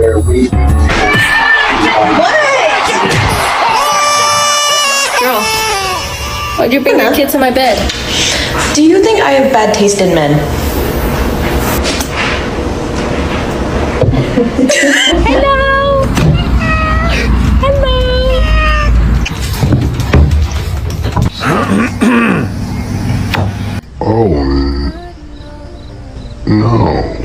where we Girl, why'd you bring your kids in my bed? Do you think I have bad taste in men? Hello! Hello! Oh, no.